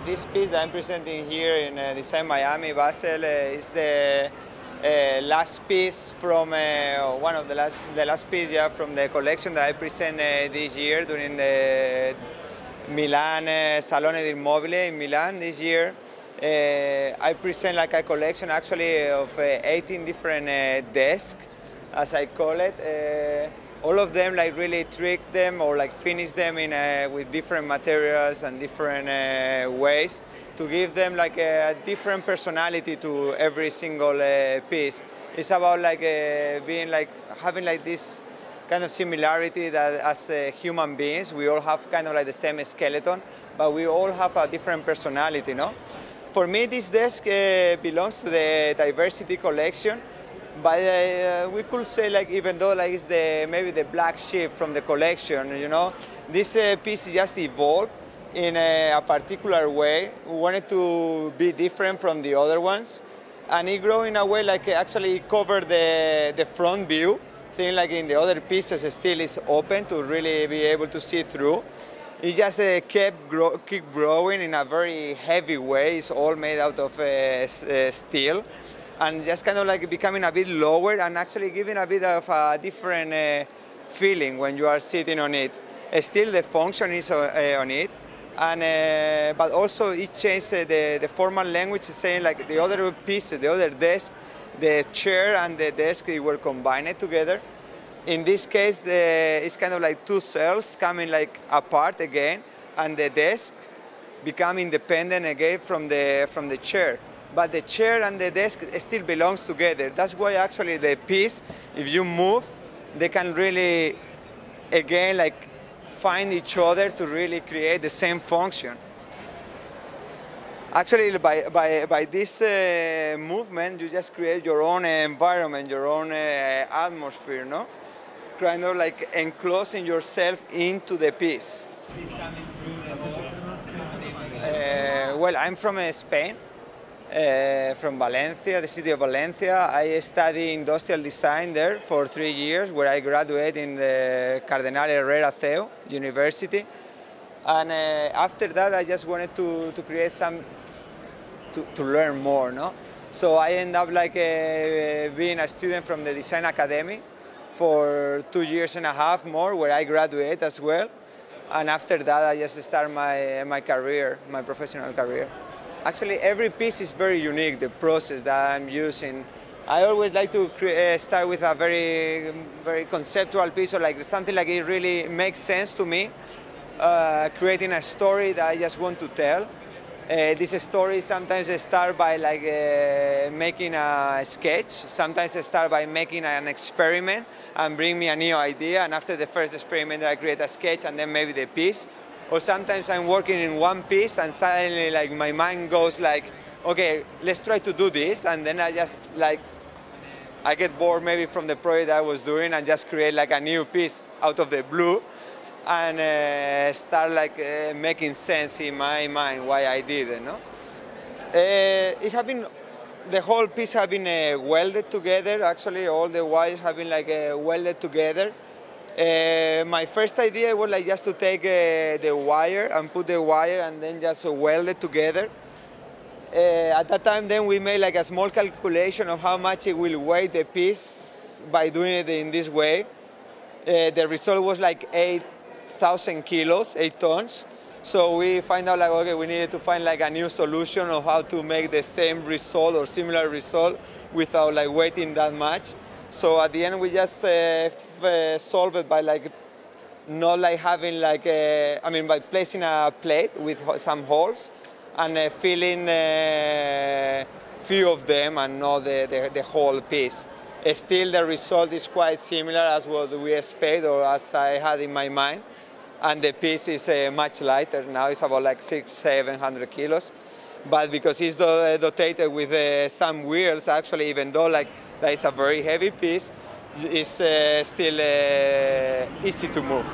This piece that I'm presenting here in Design Miami, Basel, is the last piece from one of the last piece, yeah, from the collection that I present this year during the Milan Salone del Mobile in Milan this year. I present like a collection actually of 18 different desks, as I call it. All of them like really trick them or like finish them in with different materials and different ways to give them like a different personality to every single piece. It's about like being like having like this kind of similarity that as human beings we all have kind of like the same skeleton, but we all have a different personality, no? For me, this desk belongs to the diversity collection. But we could say, like, even though like it's maybe the black sheep from the collection, you know, this piece just evolved in a particular way. We wanted to be different from the other ones, and it grew in a way like actually covered the front view. Thing like in the other pieces still is open to really be able to see through. It just kept growing in a very heavy way. It's all made out of steel. And just kind of like becoming a bit lower and actually giving a bit of a different feeling when you are sitting on it. Still the function is on it, and but also it changed the formal language, saying like the other pieces, the other desk, the chair and the desk, they were combined together. In this case, it's kind of like two cells coming like apart again, and the desk become independent again from the chair. But the chair and the desk still belongs together. That's why actually the piece, if you move, they can really, again, like find each other to really create the same function. Actually, by this movement, you just create your own environment, your own atmosphere, no? Kind of like enclosing yourself into the piece. Well, I'm from Spain. From Valencia, the city of Valencia. I studied industrial design there for 3 years, where I graduated in the Cardenal Herrera CEU University. And after that, I just wanted to create some, to learn more, no? So I ended up like being a student from the Design Academy for 2 years and a half more, where I graduated as well. And after that, I just started my career, my professional career. Actually, every piece is very unique, the process that I'm using. I always like to start with a very conceptual piece, or like something like it really makes sense to me, creating a story that I just want to tell. This story sometimes start by like making a sketch, sometimes I start by making an experiment and bring me a new idea, and after the first experiment I create a sketch and then maybe the piece. Or sometimes I'm working in one piece and suddenly like my mind goes like, okay, let's try to do this, and then I just like, I get bored maybe from the project I was doing and just create like a new piece out of the blue and start like making sense in my mind why I did it, no? It have been, the whole piece have been welded together. Actually, all the wires have been like welded together. My first idea was like just to take the wire and put the wire and then just weld it together. At that time then we made like a small calculation of how much it will weigh the piece by doing it in this way. The result was like 8,000 kilos, 8 tons. So we find out like, okay, we needed to find like a new solution of how to make the same result or similar result without like weighing that much. So at the end we just solve it by like not like having like I mean by placing a plate with some holes and filling few of them and not the whole piece. Still the result is quite similar as what we expect or as I had in my mind, and the piece is much lighter. Now it's about like 600-700 kilos, but because it's dotated with some wheels, actually, even though like that is a very heavy piece, it's still easy to move.